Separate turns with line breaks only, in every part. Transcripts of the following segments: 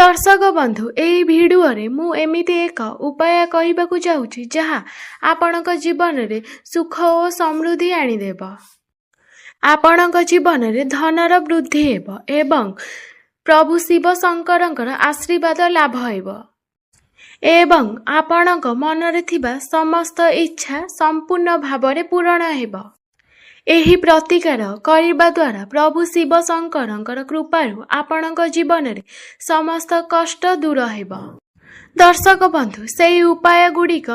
दर्शक बंधु एही भिडियोरे मु एमिति एक उपाय कहिबाकु जाउछि जहा आपणक जीवन रे सुख और समृद्धि आनिदेब। आपणक जीवन रे धनर वृद्धि हेब एवं प्रभु शिव शंकरंकर आशीर्वाद लाभ हेब एवं आपणक मनरे थिबा समस्त इच्छा संपूर्ण भावरे पूर्ण हेब। एही प्रतिकार करिबा द्वारा प्रभु शिव शंकरंकर कृपारु आपणक जीवन रे समस्त कष्ट दूर हेब। दर्शक बंधु सेही उपाय गुड़िक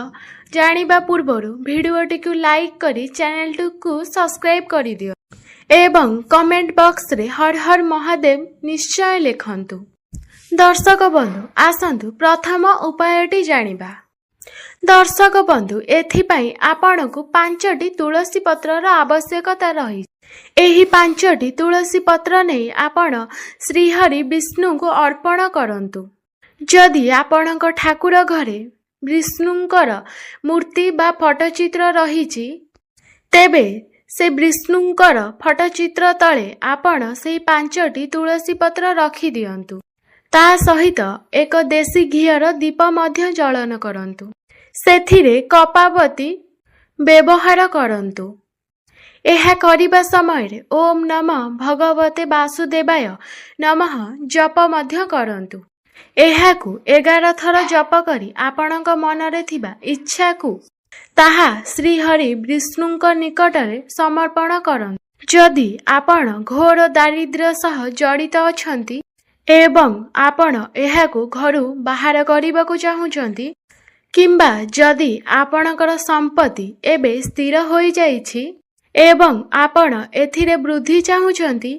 जानिबा पूर्वरु भिडियोटी को लाइक करी चैनल को सब्सक्राइब करि दियो एवं कमेंट बॉक्स रे हर हर महादेव निश्चय लिखंतु। दर्शक बंधु आसंतु प्रथम उपायटी जानिबा। दर्शक बंधु एथिपाई आपणकु 5टी तुलसी पत्रर आवश्यकता रही। एही 5टी तुलसी पत्र नहीं आपण श्रीहरि विष्णु को अर्पण करंतु। जदि आपणक ठाकुर घरे विष्णुंकर मूर्ति बा फटचित्र रहिछि तेबे से विष्णुंकर फटचित्र तले आपण से 5टी तुलसी पत्र रखि दियंतु। ता सहित एक देशी घीयर दीप मध्य जलन करंतु। सेथिरे कपावती व्यवहार करंतु। एहा करिबा समय रे ओम नमः भगवते वासुदेवाय नमः जप मध्य करंतु। एहाकु 11 थर जप करी आपणक मनरे थिबा इच्छा को ताहा श्री हरि विष्णुंक निकटरे समर्पण करंतु। जदि आपण घोर दारिद्र्य सह जड़ित अछंती एवं आपण एहाकु घरु बाहर करिबाकु चाहुचंती किंबा जदि आपणकर संपत्ति एबे स्थिर होई जाइछि एवं आपण एथिरे वृद्धि चाहुचंती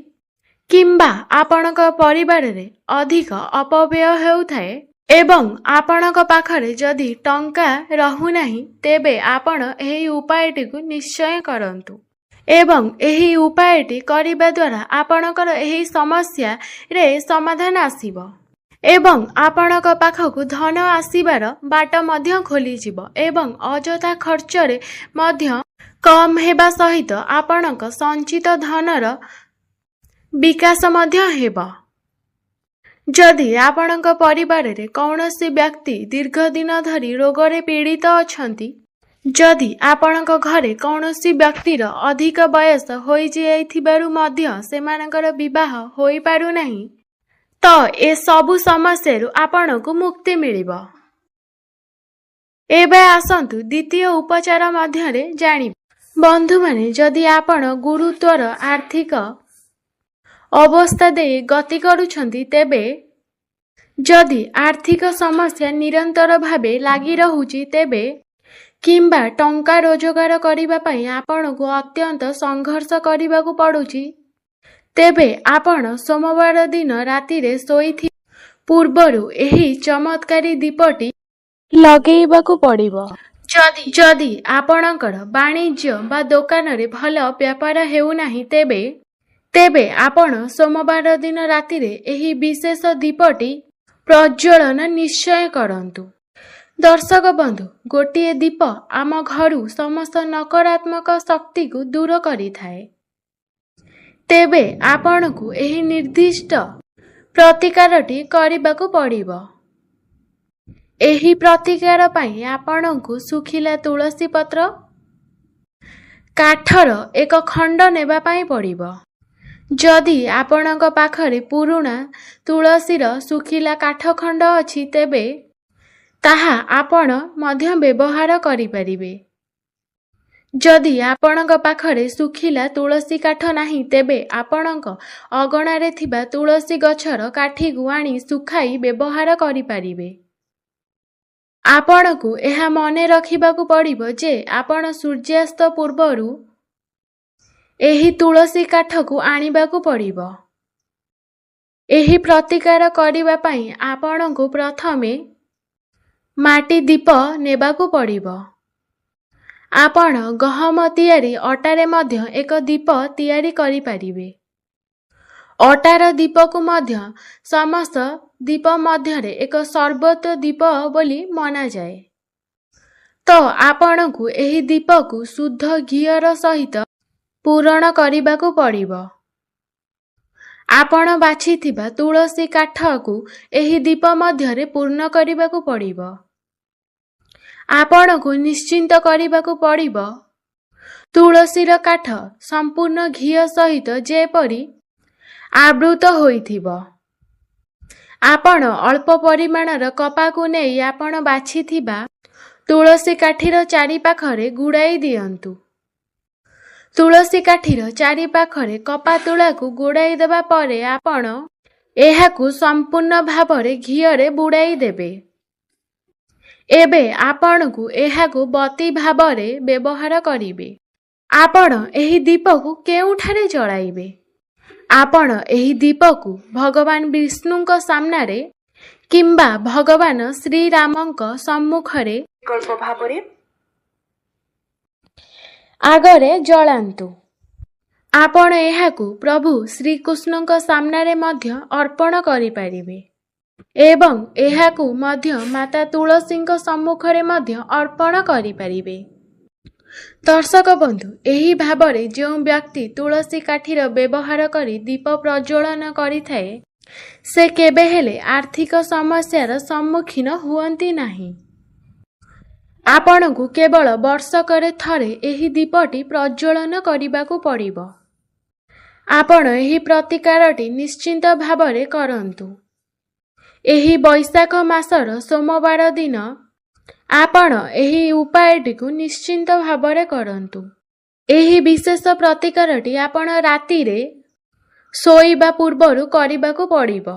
किंबा आपणक परिवार रे अधिक अपव्यय हेउथाए एवं आपणक पाखरे जदि टंका रहु नाही तेबे आपण एही उपायटी को निश्चय करंतु एवं एही उपायटी करिबा द्वारा आपणकर एही समस्या रे समाधान आसीबो एवं आपणक पाखकु धन आसीबार बाट मध्य खोली जिवो एवं अजथा खर्चरे मध्य कम हेबा सहित आपणक संचित धनर विकास मध्य हेबो। जदि आपणक परिवार रे कौनसी व्यक्ति दीर्घ दिन धरी रोगरे पीड़ित अछंती जदि आपणक घरे कौनसी व्यक्तिर अधिक बयस होई जाइथिबारु मध्य सेमानकर विवाह होई पारु नाही तो ए सबु समस्या आपण को मुक्ति मिलिबो। एबे आसंतु द्वितीय उपचार मध्यरे जानि। बंधु माने जदि आपण गुरुत्वर आर्थिक अवस्था दे गति करूछंती तेबे जदि आर्थिक समस्या निरंतर भावे लागि रहुची तेबे किंबा टंका रोजगार करिबा पई आपण को अत्यंत संघर्ष करिबाकू पडुची तेबे आपण सोमवार दिन राति रे सोईथि पूर्वरु एही चमत्कारी दीपटी लगेइबाकू पड़िबो। जदि आपणकर वाणिज्य बा दुकान रे भल व्यापार हेउ नाही तेबे आपण सोमवार दिन राति रे एही विशेष दीपटी प्रज्वलन निश्चय करंतु। दर्शक बंधु गोटिए दीप आम घरु समस्त नकारात्मक शक्ति को दूर करि थाए। तेबे आपण को एही निर्दिष्ट प्रतिकारटी करिबाकू पड़िबो। एही प्रतिकार पई आपण को सुखिला तुलसी पत्र काठर एक खंड नेबा पई पड़िबो। जदि आपणक पाखरे पुरुणा तुलसीर सुखिला काठ खंड अछि तेबे ताहा आपण मध्य व्यवहार करि परिबे। जदि आपणक पाखरे सुखिला तुलसी काठ नाही तेबे आपणक अगणारे थिबा तुलसी गछर काठी को आनी सुखाई व्यवहार करि परिबे। आपणकु एहा मने रखिबाकू पड़िबो जे आपण सूर्यास्त पूर्वरु एही तुलसी काठ को आनिबाकू पड़िबो। एही प्रतिकार करिबा पई आपणकु प्रथमे माटी दीप नेबाकू पड़िबो। आपण गहम तियारी अटारे मध्य एक दीप तियारी करि परिबे। अटार दीप को मध्य समस्त दीप मध्यरे एक सर्वोत्त दीप बोली मना जाए। तो आपण को एही दीप को शुद्ध घीयर सहित पूरण करिबाकू पड़िबो। ଆପଣ ବାଛିଥିବା ତୁଳସୀ କାଠକୁ ଏହି ଦୀପ ମଧ୍ୟରେ ପୂର୍ଣ୍ଣ କରିବାକୁ ପଡ଼ିବ। ଆପଣଙ୍କୁ ନିଶ୍ଚିନ୍ତ କରିବାକୁ ପଡ଼ିବ ତୁଳସୀର କାଠ ସମ୍ପୂର୍ଣ୍ଣ ଘିଅ ସହିତ ଯେପରି ଆବୃତ ହୋଇଥିବ। ଆପଣ ଅଳ୍ପ ପରିମାଣର କପାକୁ ନେଇ ଆପଣ ବାଛିଥିବା ତୁଳସୀ କାଠିର ଚାରିପାଖରେ ଗୁଡ଼ାଇ ଦିଅନ୍ତୁ। ତୁଳସୀ କାଠିର ଚାରିପାଖରେ କପା ତୁଳାକୁ ଗୋଡ଼ାଇ ଦେବା ପରେ ଆପଣ ଏହାକୁ ସମ୍ପୂର୍ଣ୍ଣ ଭାବରେ ଘିଅରେ ବୁଡ଼ାଇ ଦେବେ। ଏବେ ଆପଣଙ୍କୁ ଏହାକୁ ବତୀ ଭାବରେ ବ୍ୟବହାର କରିବେ। ଆପଣ ଏହି ଦୀପକୁ କେଉଁଠାରେ ଜଳାଇବେ? ଆପଣ ଏହି ଦୀପକୁ ଭଗବାନ ବିଷ୍ଣୁଙ୍କ ସାମ୍ନାରେ କିମ୍ବା ଭଗବାନ ଶ୍ରୀରାମଙ୍କ ସମ୍ମୁଖରେ ବିକଳ୍ପ ଭାବରେ ଆଗରେ ଜଳାନ୍ତୁ। ଆପଣ ଏହାକୁ ପ୍ରଭୁ ଶ୍ରୀକୃଷ୍ଣଙ୍କ ସାମ୍ନାରେ ମଧ୍ୟ ଅର୍ପଣ କରିପାରିବେ ଏବଂ ଏହାକୁ ମଧ୍ୟ ମାତା ତୁଳସୀଙ୍କ ସମ୍ମୁଖରେ ମଧ୍ୟ ଅର୍ପଣ କରିପାରିବେ। ଦର୍ଶକ ବନ୍ଧୁ, ଏହି ଭାବରେ ଯେଉଁ ବ୍ୟକ୍ତି ତୁଳସୀ କାଠିର ବ୍ୟବହାର କରି ଦୀପ ପ୍ରଜ୍ୱଳନ କରିଥାଏ, ସେ କେବେ ହେଲେ ଆର୍ଥିକ ସମସ୍ୟାର ସମ୍ମୁଖୀନ ହୁଅନ୍ତି ନାହିଁ। ଆପଣଙ୍କୁ କେବଳ ବର୍ଷକରେ ଥରେ ଏହି ଦୀପଟି ପ୍ରଜ୍ୱଳନ କରିବାକୁ ପଡ଼ିବ। ଆପଣ ଏହି ପ୍ରତିକାରଟି ନିଶ୍ଚିନ୍ତ ଭାବରେ କରନ୍ତୁ। ଏହି ବୈଶାଖ ମାସର ସୋମବାର ଦିନ ଆପଣ ଏହି ଉପାୟଟିକୁ ନିଶ୍ଚିନ୍ତ ଭାବରେ କରନ୍ତୁ। ଏହି ବିଶେଷ ପ୍ରତିକାରଟି ଆପଣ ରାତିରେ ଶୋଇବା ପୂର୍ବରୁ କରିବାକୁ ପଡ଼ିବ।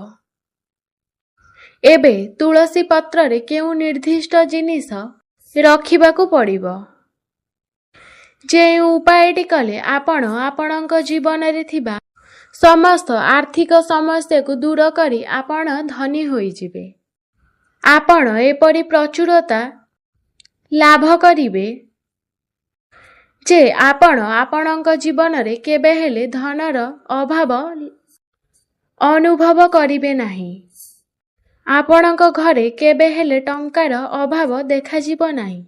ଏବେ ତୁଳସୀ ପତ୍ରରେ କେଉଁ ନିର୍ଦ୍ଦିଷ୍ଟ ଜିନିଷ ରଖିବାକୁ ପଡ଼ିବ? ଯେଉଁ ଉପାୟଟି କଲେ ଆପଣ ଆପଣଙ୍କ ଜୀବନରେ ଥିବା ସମସ୍ତ ଆର୍ଥିକ ସମସ୍ୟାକୁ ଦୂର କରି ଆପଣ ଧନୀ ହୋଇଯିବେ। ଆପଣ ଏପରି ପ୍ରଚୁରତା ଲାଭ କରିବେ ଯେ ଆପଣ ଆପଣଙ୍କ ଜୀବନରେ କେବେ ହେଲେ ଧନର ଅଭାବ ଅନୁଭବ କରିବେ ନାହିଁ। ଆପଣଙ୍କ ଘରେ କେବେ ହେଲେ ଟଙ୍କାର ଅଭାବ ଦେଖାଯିବ ନାହିଁ।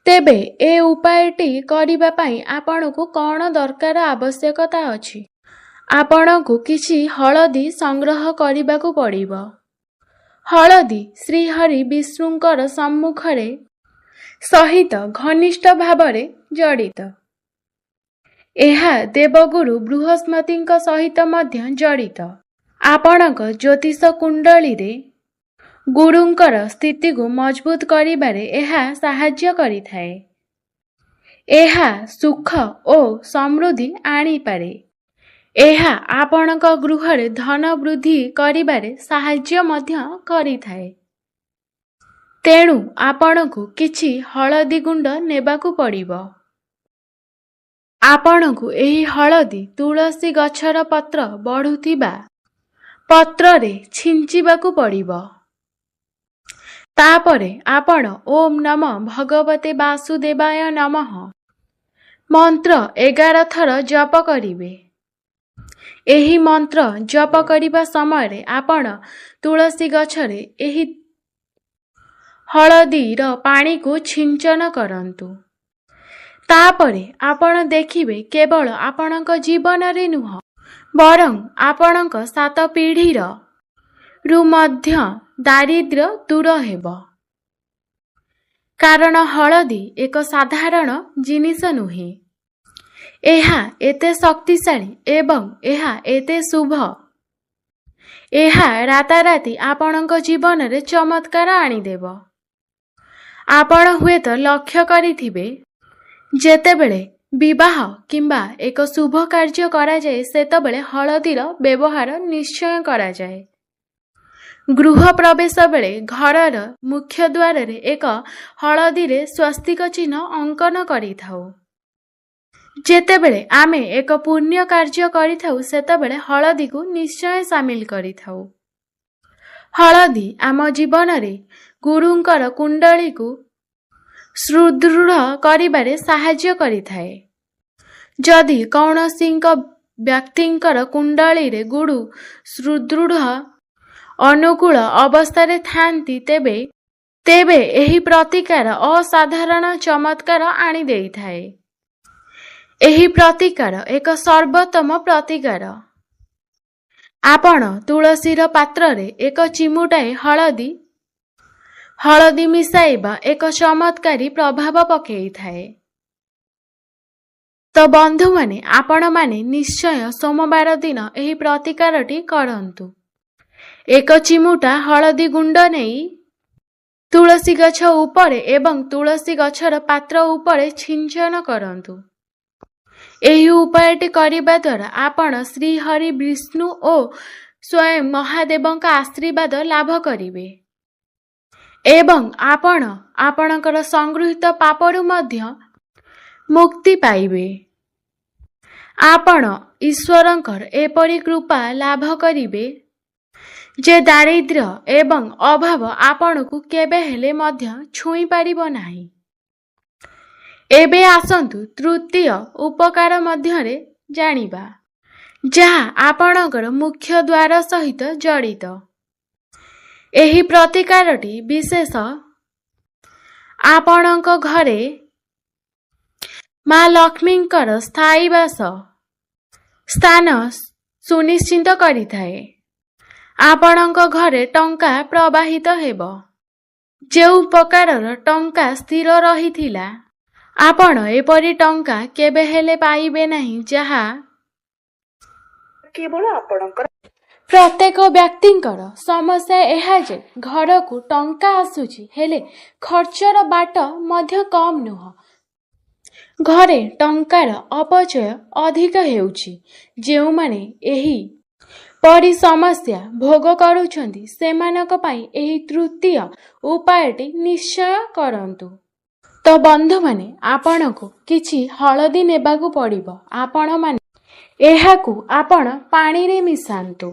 ତେବେ ଏ ଉପାୟଟି କରିବା ପାଇଁ ଆପଣଙ୍କୁ କ'ଣ ଦରକାର ଆବଶ୍ୟକତା ଅଛି? ଆପଣଙ୍କୁ କିଛି ହଳଦୀ ସଂଗ୍ରହ କରିବାକୁ ପଡ଼ିବ। ହଳଦୀ ଶ୍ରୀହରି ବିଷ୍ଣୁଙ୍କର ସମ୍ମୁଖରେ ସହିତ ଘନିଷ୍ଠ ଭାବରେ ଜଡ଼ିତ। ଏହା ଦେବଗୁରୁ ବୃହସ୍ପତିଙ୍କ ସହିତ ମଧ୍ୟ ଜଡ଼ିତ। ଆପଣଙ୍କ ଜ୍ୟୋତିଷ କୁଣ୍ଡଳୀରେ ଗୁରୁଙ୍କର ସ୍ଥିତିକୁ ମଜବୁତ କରିବାରେ ଏହା ସାହାଯ୍ୟ କରିଥାଏ। ଏହା ସୁଖ ଓ ସମୃଦ୍ଧି ଆଣିପାରେ। ଏହା ଆପଣଙ୍କ ଗୃହରେ ଧନ ବୃଦ୍ଧି କରିବାରେ ସାହାଯ୍ୟ ମଧ୍ୟ କରିଥାଏ। ତେଣୁ ଆପଣଙ୍କୁ କିଛି ହଳଦୀ ଗୁଣ୍ଡ ନେବାକୁ ପଡ଼ିବ। ଆପଣଙ୍କୁ ଏହି ହଳଦୀ ତୁଳସୀ ଗଛର ପତ୍ର ବଢ଼ୁଥିବା ପତ୍ରରେ ଛିଞ୍ଚିବାକୁ ପଡ଼ିବ। ତାପରେ ଆପଣ ଓମ୍ ନମ ଭଗବତେ ବାସୁଦେବାୟ ନମଃ ମନ୍ତ୍ର 11 ଥର ଜପ କରିବେ। ଏହି ମନ୍ତ୍ର ଜପ କରିବା ସମୟରେ ଆପଣ ତୁଳସୀ ଗଛରେ ଏହି ହଳଦୀର ପାଣିକୁ ଛିଞ୍ଚନ କରନ୍ତୁ। ତାପରେ ଆପଣ ଦେଖିବେ କେବଳ ଆପଣଙ୍କ ଜୀବନରେ ନୁହଁ, ବରଂ ଆପଣଙ୍କ 7 ପିଢ଼ିର ମଧ୍ୟ ଦାରିଦ୍ର୍ୟ ଦୂର ହେବ। କାରଣ ହଳଦୀ ଏକ ସାଧାରଣ ଜିନିଷ ନୁହେଁ। ଏହା ଏତେ ଶକ୍ତିଶାଳୀ ଏବଂ ଏହା ଏତେ ଶୁଭ। ଏହା ରାତାରାତି ଆପଣଙ୍କ ଜୀବନରେ ଚମତ୍କାର ଆଣିଦେବ। ଆପଣ ହୁଏତ ଲକ୍ଷ୍ୟ କରିଥିବେ, ଯେତେବେଳେ ବିବାହ କିମ୍ବା ଏକ ଶୁଭ କାର୍ଯ୍ୟ କରାଯାଏ ସେତେବେଳେ ହଳଦୀର ବ୍ୟବହାର ନିଶ୍ଚୟ କରାଯାଏ। ଗୃହ ପ୍ରବେଶ ବେଳେ ଘରର ମୁଖ୍ୟ ଦ୍ୱାରରେ ଏକ ହଳଦୀରେ ସ୍ୱସ୍ତିକ ଚିହ୍ନ ଅଙ୍କନ କରିଥାଉ। ଯେତେବେଳେ ଆମେ ଏକ ପୁଣ୍ୟ କାର୍ଯ୍ୟ କରିଥାଉ ସେତେବେଳେ ହଳଦୀକୁ ନିଶ୍ଚୟ ସାମିଲ କରିଥାଉ। ହଳଦୀ ଆମ ଜୀବନରେ ଗୁରୁଙ୍କର କୁଣ୍ଡଳୀକୁ ସୁଦୃଢ଼ କରିବାରେ ସାହାଯ୍ୟ କରିଥାଏ। ଯଦି କୌଣସି ବ୍ୟକ୍ତିଙ୍କର କୁଣ୍ଡଳୀରେ ଗୁରୁ ସୁଦୃଢ଼ ଅନୁକୂଳ ଅବସ୍ଥାରେ ଥାନ୍ତି ତେବେ ଏହି ପ୍ରତିକାର ଅସାଧାରଣ ଚମତ୍କାର ଆଣିଦେଇଥାଏ। ଏହି ପ୍ରତିକାର ଏକ ସର୍ବୋତ୍ତମ ପ୍ରତିକାର। ଆପଣ ତୁଳସୀର ପାତ୍ରରେ ଏକ ଚିମୁଟାଏ ହଳଦୀ ମିଶାଇବା ଏକ ଚମତ୍କାରୀ ପ୍ରଭାବ ପକାଇଥାଏ। ତ ବନ୍ଧୁମାନେ, ଆପଣମାନେ ନିଶ୍ଚୟ ସୋମବାର ଦିନ ଏହି ପ୍ରତିକାରଟି କରନ୍ତୁ। ଏକ ଚିମୁଟା ହଳଦୀ ଗୁଣ୍ଡ ନେଇ ତୁଳସୀ ଗଛ ଉପରେ ଏବଂ ତୁଳସୀ ଗଛର ପାତ୍ର ଉପରେ ଛିଞ୍ଚନ କରନ୍ତୁ। ଏହି ଉପାୟଟି କରିବା ଦ୍ୱାରା ଆପଣ ଶ୍ରୀ ହରି ବିଷ୍ଣୁ ଓ ସ୍ୱୟଂ ମହାଦେବଙ୍କ ଆଶୀର୍ବାଦ ଲାଭ କରିବେ ଏବଂ ଆପଣ ଆପଣଙ୍କର ସଂଗୃହୀତ ପାପରୁ ମଧ୍ୟ ମୁକ୍ତି ପାଇବେ। ଆପଣ ଈଶ୍ୱରଙ୍କର ଏପରି କୃପା ଲାଭ କରିବେ ଯେ ଦାରିଦ୍ର୍ୟ ଏବଂ ଅଭାବ ଆପଣଙ୍କୁ କେବେ ହେଲେ ମଧ୍ୟ ଛୁଇଁ ପାରିବ ନାହିଁ। ଏବେ ଆସନ୍ତୁ ତୃତୀୟ ଉପକାର ମଧ୍ୟରେ ଜାଣିବା, ଯାହା ଆପଣଙ୍କର ମୁଖ୍ୟ ଦ୍ୱାର ସହିତ ଜଡ଼ିତ। ଏହି ପ୍ରତିକାରଟି ବିଶେଷ ଆପଣଙ୍କ ଘରେ ମା ଲକ୍ଷ୍ମୀଙ୍କର ସ୍ଥାୟୀ ବାସ ସ୍ଥାନ ସୁନିଶ୍ଚିତ କରିଥାଏ। ଆପଣଙ୍କ ଘରେ ଟଙ୍କା ପ୍ରବାହିତ ହେବ। ଯେଉଁ ପ୍ରକାରର ଟଙ୍କା ସ୍ଥିର ରହିଥିଲା, ଆପଣ ଏପରି ଟଙ୍କା କେବେ ହେଲେ ପାଇବେ ନାହିଁ, ଯାହା କେବଳ ଆପଣଙ୍କର। ପ୍ରତ୍ୟେକ ବ୍ୟକ୍ତିଙ୍କର ସମସ୍ୟା ଏହା ଯେ ଘରକୁ ଟଙ୍କା ଆସୁଛି, ହେଲେ ଖର୍ଚ୍ଚର ବାଟ ମଧ୍ୟ କମ୍ ନୁହଁ। ଘରେ ଟଙ୍କାର ଅପଚୟ ଅଧିକ ହେଉଛି। ଯେଉଁମାନେ ଏହି ପରି ସମସ୍ୟା ଭୋଗ କରୁଛନ୍ତି, ସେମାନଙ୍କ ପାଇଁ ଏହି ତୃତୀୟ ଉପାୟଟି ନିଶ୍ଚୟ କରନ୍ତୁ। ତ ବନ୍ଧୁମାନେ, ଆପଣଙ୍କୁ କିଛି ହଳଦୀ ନେବାକୁ ପଡ଼ିବ। ଆପଣମାନେ ଏହାକୁ ଆପଣ ପାଣିରେ ମିଶାନ୍ତୁ।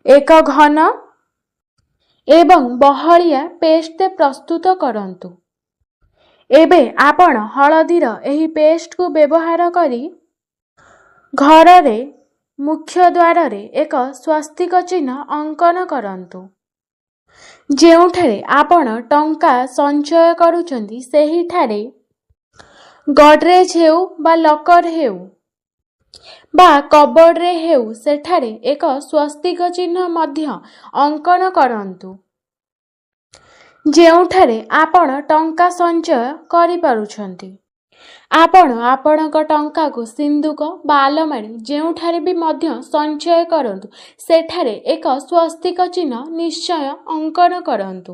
ଏକ ଘନ ଏବଂ ବହଳିଆ ପେଷ୍ଟ ପ୍ରସ୍ତୁତ କରନ୍ତୁ। ଏବେ ଆପଣ ହଳଦୀର ଏହି ପେଷ୍ଟକୁ ବ୍ୟବହାର କରି ଘରରେ ମୁଖ୍ୟ ଦ୍ୱାରରେ ଏକ ସ୍ୱସ୍ତିକ ଚିହ୍ନ ଅଙ୍କନ କରନ୍ତୁ। ଯେଉଁଠାରେ ଆପଣ ଟଙ୍କା ସଞ୍ଚୟ କରୁଛନ୍ତି, ସେହିଠାରେ ଗଡରେଜ୍ ହେଉ ବା ଲକର ହେଉ ବା କବୋର୍ଡରେ ହେଉ, ସେଠାରେ ଏକ ସ୍ୱସ୍ତିକ ଚିହ୍ନ ମଧ୍ୟ ଅଙ୍କନ କରନ୍ତୁ। ଯେଉଁଠାରେ ଆପଣ ଟଙ୍କା ସଞ୍ଚୟ କରିପାରୁଛନ୍ତି, ଆପଣ ଆପଣଙ୍କ ଟଙ୍କାକୁ ସିନ୍ଦୁକ ବା ଆଲମାରୀ ଯେଉଁଠାରେ ବି ମଧ୍ୟ ସଞ୍ଚୟ କରନ୍ତୁ, ସେଠାରେ ଏକ ସ୍ୱସ୍ତିକ ଚିହ୍ନ ନିଶ୍ଚୟ ଅଙ୍କନ କରନ୍ତୁ।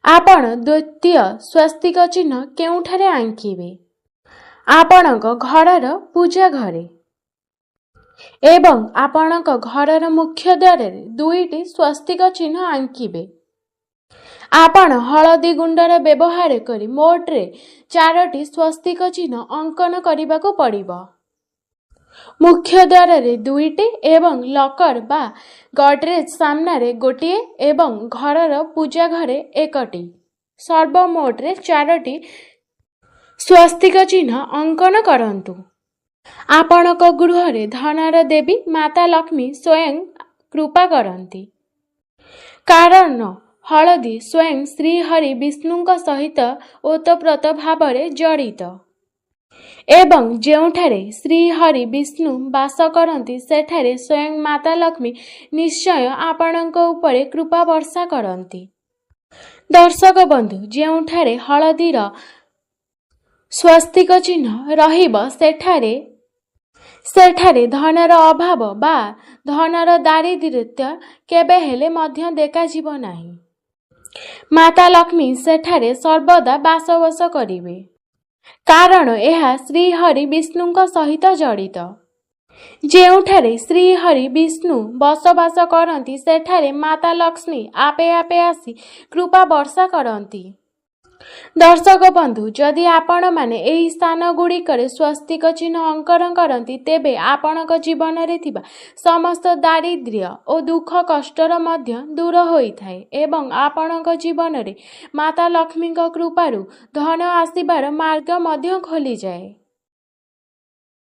ଆପଣ ଦ୍ୱିତୀୟ ସ୍ୱସ୍ତିକ ଚିହ୍ନ କେଉଁଠାରେ ଆଙ୍କିବେ? ଆପଣଙ୍କ ଘରର ପୂଜା ଘରେ ଏବଂ ଆପଣଙ୍କ ଘରର ମୁଖ୍ୟ ଦ୍ୱାରରେ ଦୁଇଟି ସ୍ୱସ୍ତିକ ଚିହ୍ନ ଆଙ୍କିବେ। ଆପଣ ହଳଦୀ ଗୁଣ୍ଡର ବ୍ୟବହାର କରି ମୋଟରେ 4ଟି ସ୍ୱସ୍ତିକ ଚିହ୍ନ ଅଙ୍କନ କରିବାକୁ ପଡ଼ିବ। ମୁଖ୍ୟ ଦ୍ୱାରରେ 2ଟି ଏବଂ ଲକର ବା ଗଡରେଜ୍ ସାମ୍ନାରେ ଗୋଟିଏ ଏବଂ ଘରର ପୂଜା ଘରେ 1ଟି, ସର୍ବମୋଟରେ 4ଟି ସ୍ୱସ୍ତିକ ଚିହ୍ନ ଅଙ୍କନ କରନ୍ତୁ। ଆପଣଙ୍କ ଗୃହରେ ଧନର ଦେବୀ ମାତା ଲକ୍ଷ୍ମୀ ସ୍ୱୟଂ କୃପା କରନ୍ତି। କାରଣ ହଳଦୀ ସ୍ୱୟଂ ଶ୍ରୀ ହରି ବିଷ୍ଣୁଙ୍କ ସହିତ ଓତପ୍ରୋତ ଭାବରେ ଜଡ଼ିତ ଏବଂ ଯେଉଁଠାରେ ଶ୍ରୀ ହରି ବିଷ୍ଣୁ ବାସ କରନ୍ତି, ସେଠାରେ ସ୍ୱୟଂ ମାତା ଲକ୍ଷ୍ମୀ ନିଶ୍ଚୟ ଆପଣଙ୍କ ଉପରେ କୃପା ବର୍ଷା କରନ୍ତି। ଦର୍ଶକ ବନ୍ଧୁ, ଯେଉଁଠାରେ ହଳଦୀର ସ୍ୱସ୍ତିକ ଚିହ୍ନ ରହିବ, ସେଠାରେ ଧନର ଅଭାବ ବା ଧନର ଦାରିଦ୍ର୍ୟତା କେବେ ହେଲେ ମଧ୍ୟ ଦେଖାଯିବ ନାହିଁ। ମାତା ଲକ୍ଷ୍ମୀ ସେଠାରେ ସର୍ବଦା ବାସବାସ କରିବେ, କାରଣ ଏହା ଶ୍ରୀ ହରି ବିଷ୍ଣୁଙ୍କ ସହିତ ଜଡ଼ିତ। ଯେଉଁଠାରେ ଶ୍ରୀ ହରି ବିଷ୍ଣୁ ବସବାସ କରନ୍ତି, ସେଠାରେ ମାତା ଲକ୍ଷ୍ମୀ ଆପେ ଆପେ ଆସି କୃପା ବର୍ଷା କରନ୍ତି। ଦର୍ଶକ ବନ୍ଧୁ, ଯଦି ଆପଣମାନେ ଏହି ସ୍ଥାନଗୁଡ଼ିକରେ ସ୍ୱସ୍ତିକ ଚିହ୍ନ ଅଙ୍କନ କରନ୍ତି, ତେବେ ଆପଣଙ୍କ ଜୀବନରେ ଥିବା ସମସ୍ତ ଦାରିଦ୍ର୍ୟ ଓ ଦୁଃଖ କଷ୍ଟର ମଧ୍ୟ ଦୂର ହୋଇଥାଏ ଏବଂ ଆପଣଙ୍କ ଜୀବନରେ ମାତା ଲକ୍ଷ୍ମୀଙ୍କ କୃପାରୁ ଧନ ଆସିବାର ମାର୍ଗ ମଧ୍ୟ ଖୋଲିଯାଏ।